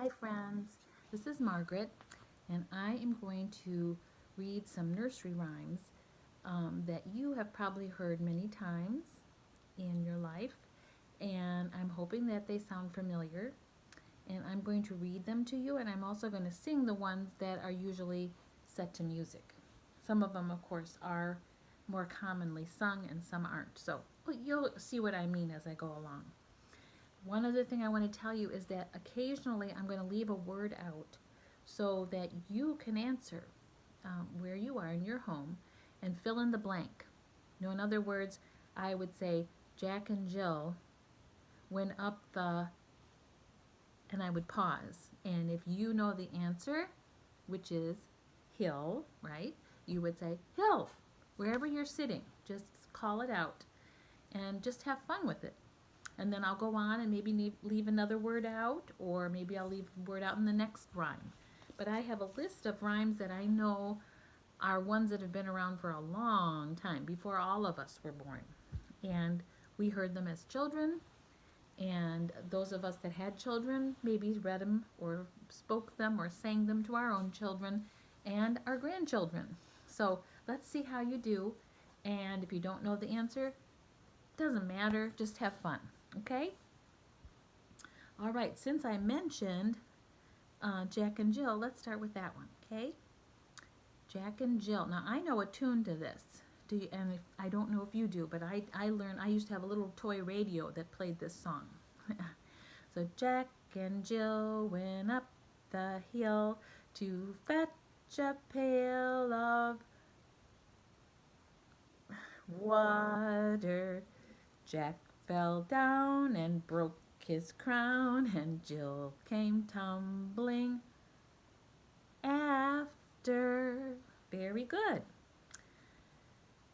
Hi friends, this is Margaret and I am going to read some nursery rhymes that you have probably heard many times in your life, and I'm hoping that they sound familiar, and I'm going to read them to you, and I'm also going to sing the ones that are usually set to music. Some of them of course are more commonly sung and some aren't, so you'll see what I mean as I go along. One other thing I want to tell you is that occasionally I'm going to leave a word out so that you can answer where you are in your home and fill in the blank. In other words, I would say Jack and Jill went up the, and I would pause. And if you know the answer, which is hill, right? You would say hill, wherever you're sitting. Just call it out and just have fun with it. And then I'll go on and maybe leave another word out, or maybe I'll leave a word out in the next rhyme. But I have a list of rhymes that I know are ones that have been around for a long time, before all of us were born. And we heard them as children, and those of us that had children maybe read them or spoke them or sang them to our own children and our grandchildren. So let's see how you do. And if you don't know the answer, doesn't matter, just have fun, okay? All right, since I mentioned Jack and Jill, let's start with that one, okay? Jack and Jill. Now, I know a tune to this. Do you, and if, I don't know if you do, but I learned, I used to have a little toy radio that played this song. So Jack and Jill went up the hill to fetch a pail of water. Jack fell down and broke his crown, and Jill came tumbling after. Very good.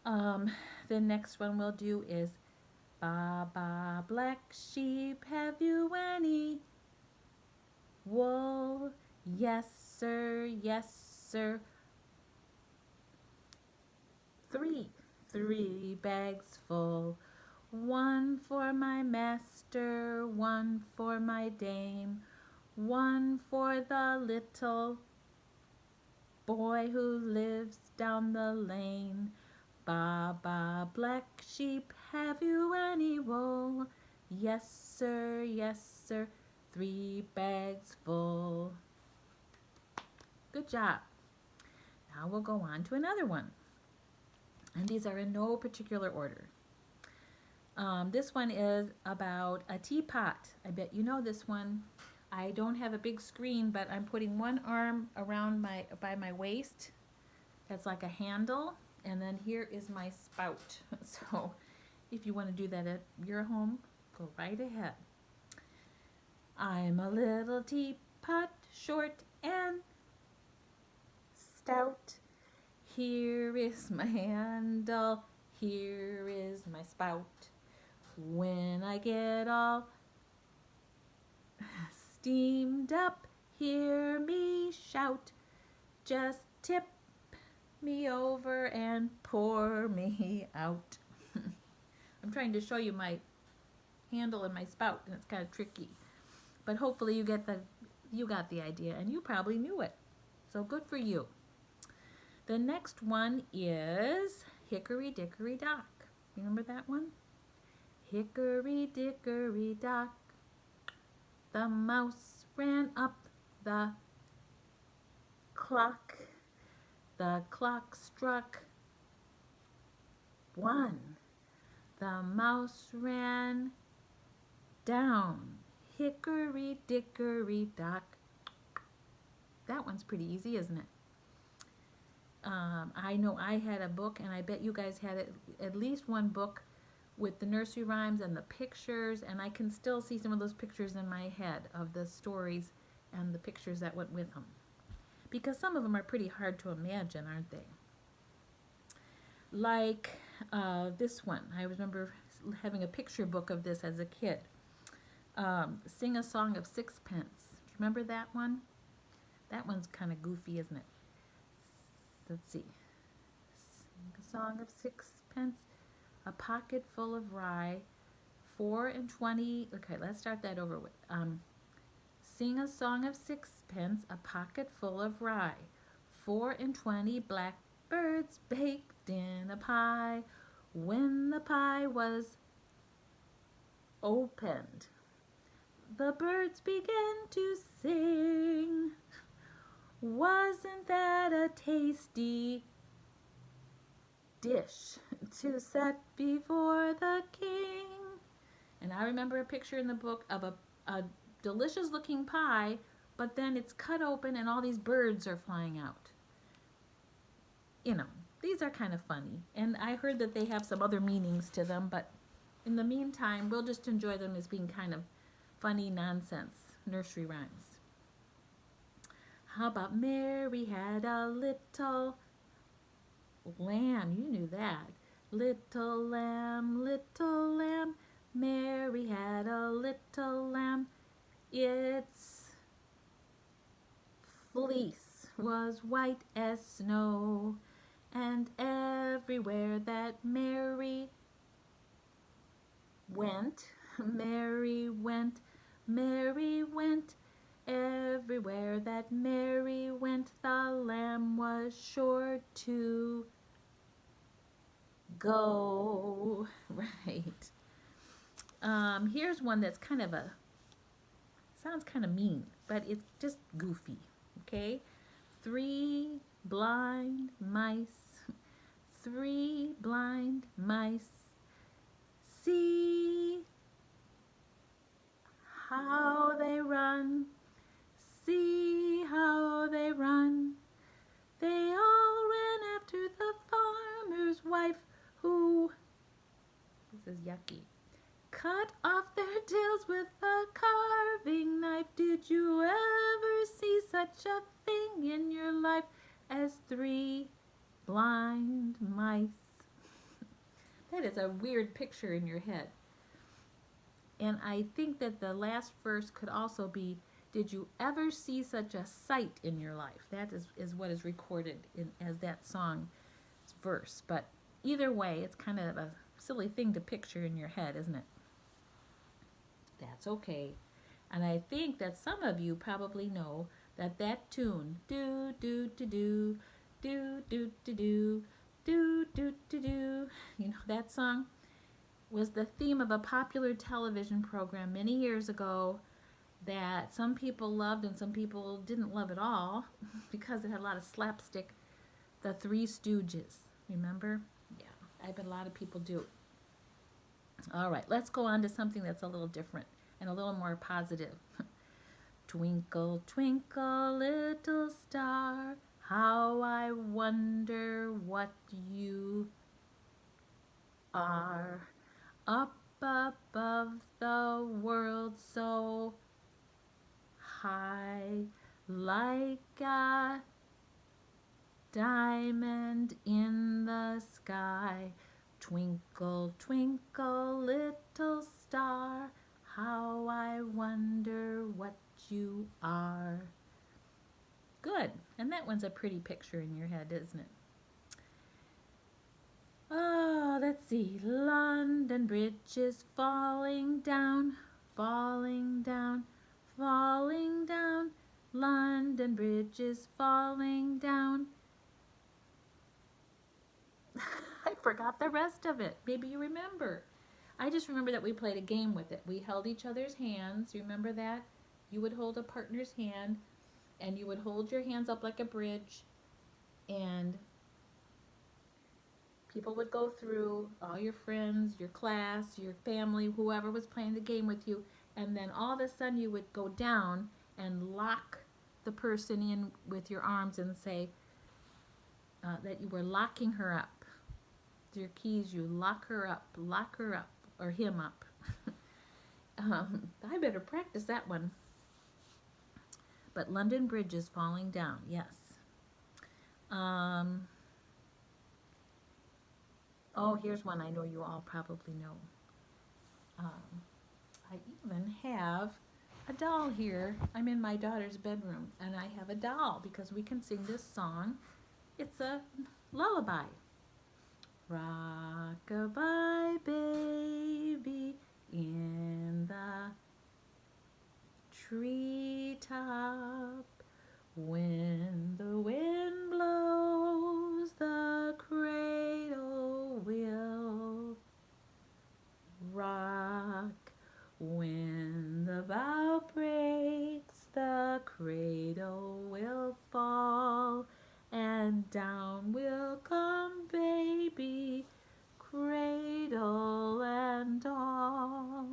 Um, the next one we'll do is Ba ba black sheep, have you any wool? Yes sir, yes sir. Three, three bags full. One for my master, one for my dame, one for the little boy who lives down the lane. Ba ba black sheep, have you any wool? Yes sir, yes sir, 3 bags full. Good job. Now we'll go on to another one. And these are in no particular order. This one is about a teapot. I bet you know this one. I don't have a big screen, but I'm putting one arm around by my waist. That's like a handle. And then here is my spout. So if you want to do that at your home, go right ahead. I'm a little teapot, short and stout. Here is my handle, here is my spout. When I get all steamed up, hear me shout. Just tip me over and pour me out. I'm trying to show you my handle and my spout, and it's kind of tricky. But hopefully you got the idea, and you probably knew it. So good for you. The next one is Hickory Dickory Dock. Remember that one? Hickory Dickory Dock, the mouse ran up the clock. The clock struck 1. The mouse ran down Hickory Dickory Dock. That one's pretty easy, isn't it? I know I had a book, and I bet you guys had at least one book with the nursery rhymes and the pictures, and I can still see some of those pictures in my head of the stories and the pictures that went with them. Because some of them are pretty hard to imagine, aren't they? Like this one. I remember having a picture book of this as a kid. Sing a Song of Sixpence. Do you remember that one? That one's kind of goofy, isn't it? Let's see. Sing a song of sixpence, a pocket full of rye, 4 and 20. Okay, let's start that over with. Sing a song of sixpence, a pocket full of rye, 4 and 20 blackbirds baked in a pie. When the pie was opened, the birds began to sing. Wasn't that a tasty dish to set before the king? And I remember a picture in the book of a delicious looking pie, but then it's cut open and all these birds are flying out. You know, these are kind of funny. And I heard that they have some other meanings to them, but in the meantime, we'll just enjoy them as being kind of funny nonsense nursery rhymes. How about Mary had a little lamb? You knew that. Little lamb, Mary had a little lamb. Its fleece was white as snow, and everywhere that Mary went, Mary went, Mary went, everywhere that Mary went, the lamb was sure to go. Right. Here's one that's kind of sounds kind of mean, but it's just goofy. Okay? 3 blind mice, 3 blind mice, see how they run, see how they run. They all ran after the farmer's wife, who, this is yucky, cut off their tails with a carving knife. Did you ever see such a thing in your life as 3 blind mice? That is a weird picture in your head. And I think that the last verse could also be, did you ever see such a sight in your life? That is what is recorded as that song verse. But either way, it's kind of a silly thing to picture in your head, isn't it? That's okay. And I think that some of you probably know that tune, do do do do do do do do do do do do, you know that song, was the theme of a popular television program many years ago that some people loved and some people didn't love at all because it had a lot of slapstick. The Three Stooges, remember? Yeah, I bet a lot of people do. All right, let's go on to something that's a little different and a little more positive. Twinkle, twinkle, little star, how I wonder what you are. Up above the world so high, like a diamond in the sky. Twinkle, twinkle, little star, how I wonder what you are. Good. And that one's a pretty picture in your head, isn't it? Oh, let's see. London Bridge is falling down, falling down, falling down. London Bridge is falling down. I forgot the rest of it. Maybe you remember. I just remember that we played a game with it. We held each other's hands. Remember that? You would hold a partner's hand, and you would hold your hands up like a bridge, and people would go through, all your friends, your class, your family, whoever was playing the game with you, and then all of a sudden you would go down and lock the person in with your arms and say that you were locking her up. Your keys, you lock her up, or him up. I better practice that one. But London Bridge is falling down, yes. Oh, here's one I know you all probably know. I even have a doll here. I'm in my daughter's bedroom, and I have a doll because we can sing this song. It's a lullaby. Rock-a-bye, baby, in the treetop. When the wind blows, the cradle will rock. When the bough breaks, the cradle will fall, and down will come baby, cradle and all.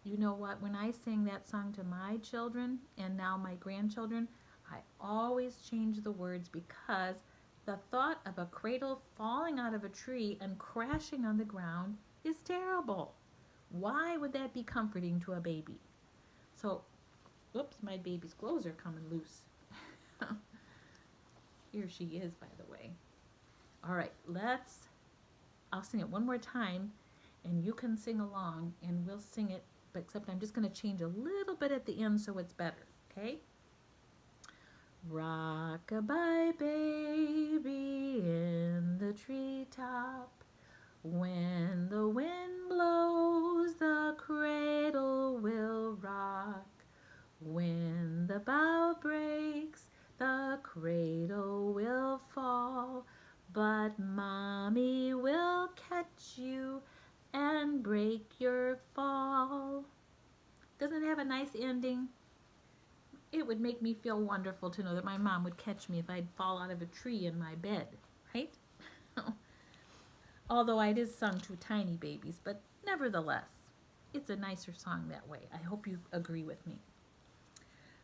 You know what? When I sing that song to my children and now my grandchildren, I always change the words because the thought of a cradle falling out of a tree and crashing on the ground is terrible. Why would that be comforting to a baby? So, oops, my baby's clothes are coming loose. Here she is, by the way. All right, I'll sing it one more time, and you can sing along, and we'll sing it, but except I'm just going to change a little bit at the end so it's better, okay? Rock-a-bye, baby, in the treetop. When the wind blows, the cradle will rock. When the bough breaks, the cradle will fall. But mommy will catch you and break your fall. Doesn't it have a nice ending? It would make me feel wonderful to know that my mom would catch me if I'd fall out of a tree in my bed, right? Although it is sung to tiny babies, but nevertheless, it's a nicer song that way. I hope you agree with me.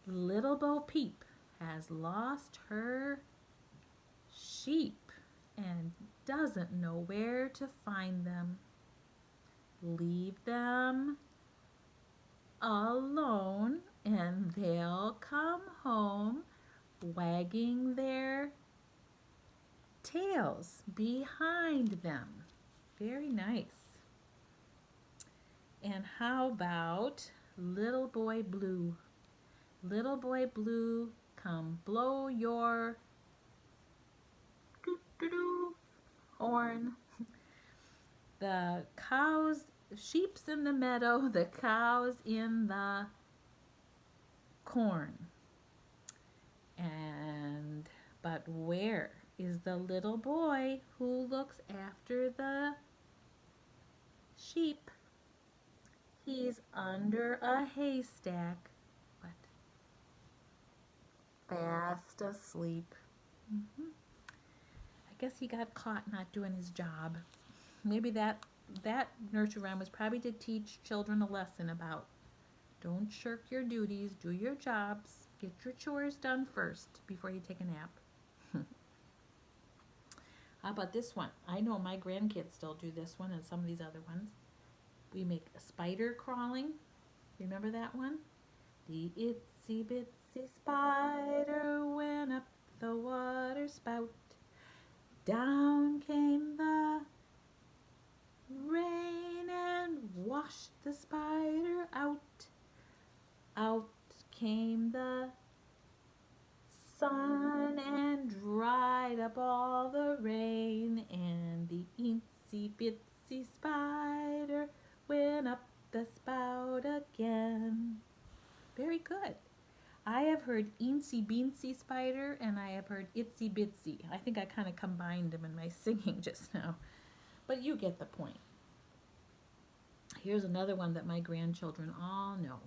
Little Bo Peep has lost her sheep and doesn't know where to find them. Leave them alone and they'll come home wagging their tails behind them. Very nice. And how about Little Boy Blue? Little Boy Blue, come blow your doo-doo-doo horn. The sheep's in the meadow, the cow's in the corn. But where is the little boy who looks after the sheep? He's under a haystack. What? Fast asleep. I guess he got caught not doing his job. Maybe that nursery rhyme was probably to teach children a lesson about don't shirk your duties, do your jobs, get your chores done first before you take a nap. How about this one? I know my grandkids still do this one and some of these other ones. We make a spider crawling. Remember that one? The itsy bitsy spider went up the water spout. Down came the rain and washed the spider out. Out came the sun and dried up all the rain, and the itsy bitsy spider went up the spout again. Very good. I have heard eensy beensy spider and I have heard itsy bitsy. I think I kind of combined them in my singing just now, but you get the point. Here's another one that my grandchildren all know,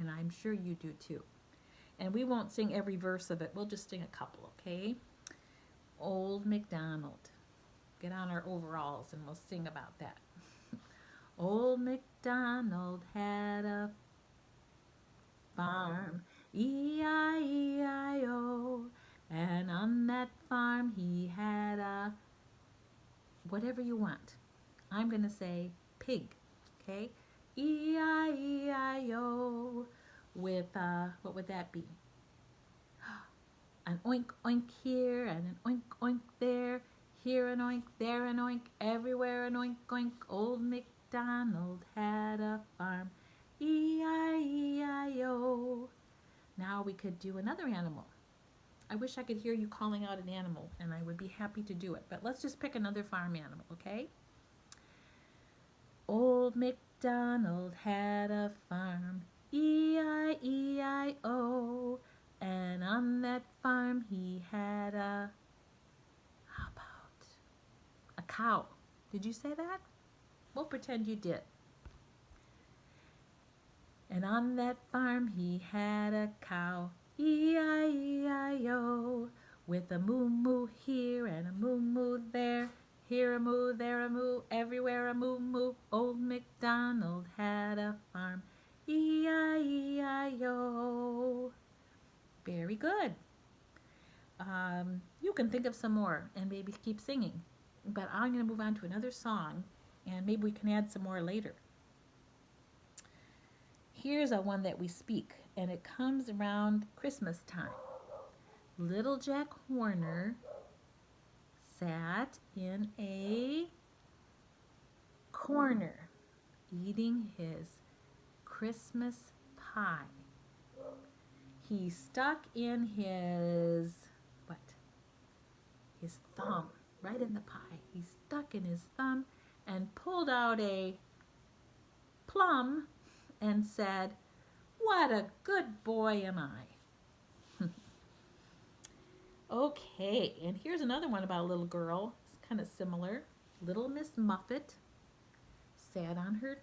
and I'm sure you do too. And we won't sing every verse of it. We'll just sing a couple, okay? Old MacDonald. Get on our overalls and we'll sing about that. Old MacDonald had a farm, E-I-E-I-O. And on that farm he had a, whatever you want. I'm going to say pig, okay? E-I-E-I-O. With, what would that be? An oink oink here and an oink oink there. Here an oink, there an oink, everywhere an oink oink. Old MacDonald had a farm, E-I-E-I-O. Now we could do another animal. I wish I could hear you calling out an animal, and I would be happy to do it. But let's just pick another farm animal, okay? Old MacDonald had a farm, E-I-E-I-O. that farm he had a, how about a cow? Did you say that? We'll pretend you did. And on that farm he had a cow, E-I-E-I-O, with a moo-moo here and a moo-moo there, here a moo, there a moo, everywhere a moo-moo. Old MacDonald had a farm, E-I-E-I-O. Very good. You can think of some more and maybe keep singing. But I'm going to move on to another song, and maybe we can add some more later. Here's a one that we speak, and it comes around Christmas time. Little Jack Horner sat in a corner eating his Christmas pie. He stuck in his, what? His thumb, right in the pie. He stuck in his thumb and pulled out a plum and said, "What a good boy am I." Okay, and here's another one about a little girl. It's kind of similar. Little Miss Muffet sat on her,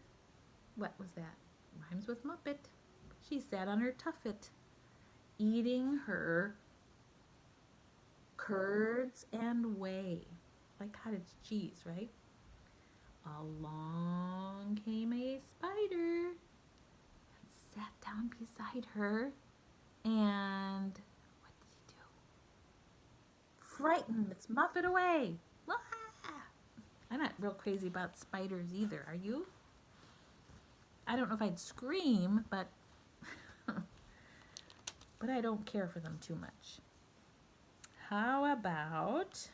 what was that? Rhymes with Muppet. She sat on her tuffet, eating her curds and whey, like cottage cheese, right? Along came a spider and sat down beside her, and what did he do? Frightened Miss Muffet away. Ah! I'm not real crazy about spiders either, are you? I don't know if I'd scream, but but I don't care for them too much. How about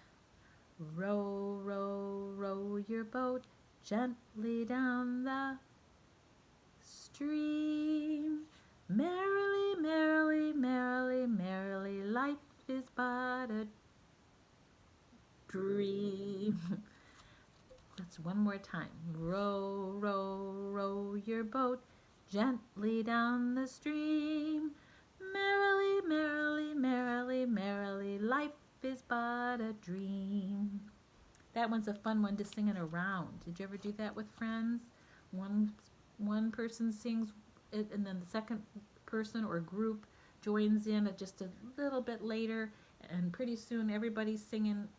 row, row, row your boat gently down the stream. Merrily, merrily, merrily, merrily, life is but a dream. Let's one more time. Row, row, row your boat gently down the stream. Merrily, merrily, merrily, merrily, life is but a dream. That one's a fun one to sing it around. Did you ever do that with friends? One person sings it, and then the second person or group joins in at just a little bit later, and pretty soon everybody's singing,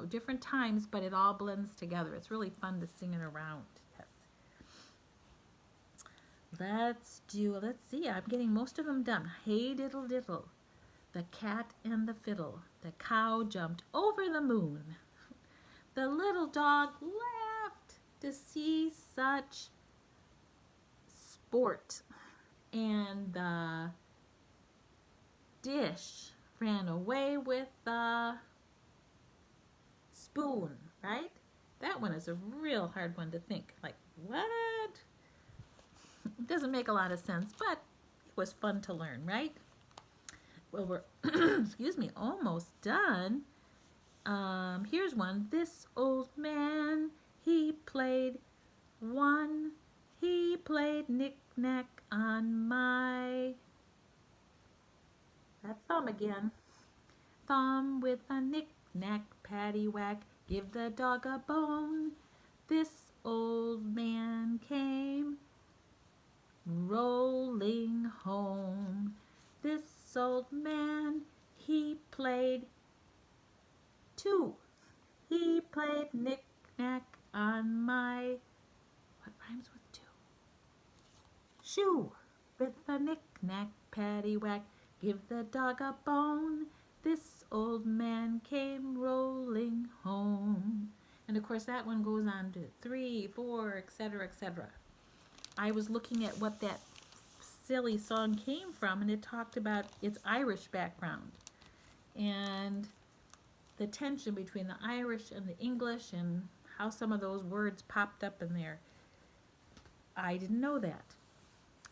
different times, but it all blends together. It's really fun to sing it around. Yes. Let's see, I'm getting most of them done. Hey diddle diddle, the cat and the fiddle, the cow jumped over the moon. The little dog laughed to see such sport, and the dish ran away with the spoon, right? That one is a real hard one to think. Like, what? It doesn't make a lot of sense, but it was fun to learn, right? Well, we're, excuse me, almost done. Here's one. This old man, he played knick-knack on my, that thumb again. Thumb with a knick-knack, paddywhack, give the dog a bone. This old man came rolling home. This old man, he played two. He played knick-knack on my, what rhymes with two? Shoe. With a knick-knack, paddywhack, give the dog a bone. This old man came rolling home. And of course that one goes on to 3, 4, etc., etc. I was looking at what that silly song came from, and it talked about its Irish background and the tension between the Irish and the English and how some of those words popped up in there. I didn't know that,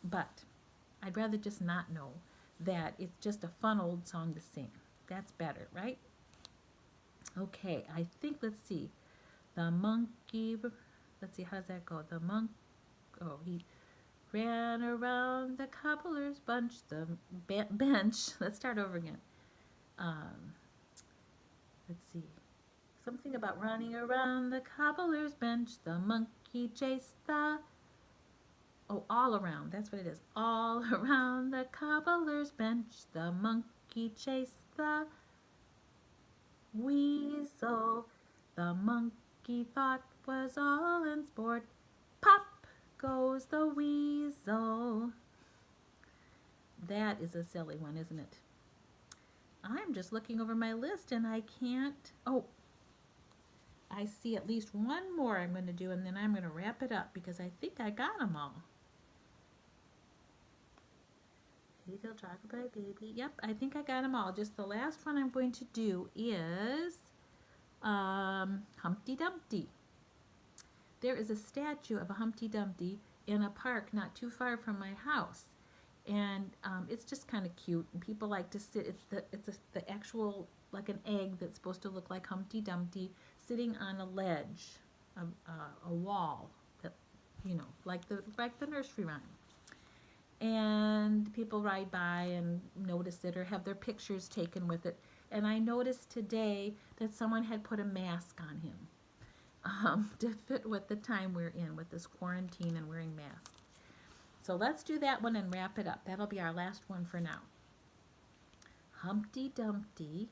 but I'd rather just not know that it's just a fun old song to sing. That's better, right? Okay, I think, let's see. The monkey, let's see, how does that go? He ran around the cobbler's bench. Let's start over again. Um, let's see. Something about running around the cobbler's bench. The monkey chased the. Oh, all around. That's what it is. All around the cobbler's bench. The monkey chased the weasel. The monkey thought was all in sport. Pop goes the weasel. That is a silly one, isn't it? I'm just looking over my list and I can't. Oh, I see at least one more I'm going to do, and then I'm going to wrap it up because I think I got them all. Hey, they'll talk about a baby. Yep, I think I got them all. Just the last one I'm going to do is Humpty Dumpty. There is a statue of a Humpty Dumpty in a park not too far from my house, and it's just kind of cute. And people like to sit. The actual like an egg that's supposed to look like Humpty Dumpty sitting on a ledge, a wall that like the nursery rhyme. And people ride by and notice it or have their pictures taken with it. And I noticed today that someone had put a mask on him to fit with the time we're in with this quarantine and wearing masks. So let's do that one and wrap it up. That'll be our last one for now. Humpty Dumpty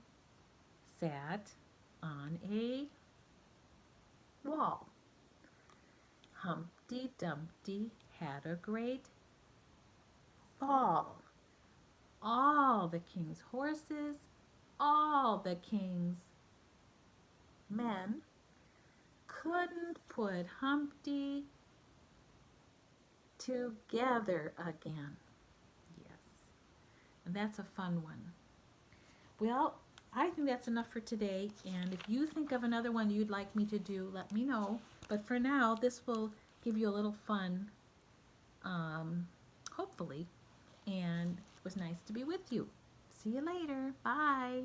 sat on a wall. Humpty Dumpty had a great fall. All the king's horses, all the king's men couldn't put Humpty together again. Yes, and that's a fun one. Well, I think that's enough for today, and if you think of another one you'd like me to do, let me know. But for now, this will give you a little fun, hopefully, and it was nice to be with you. See you later. Bye.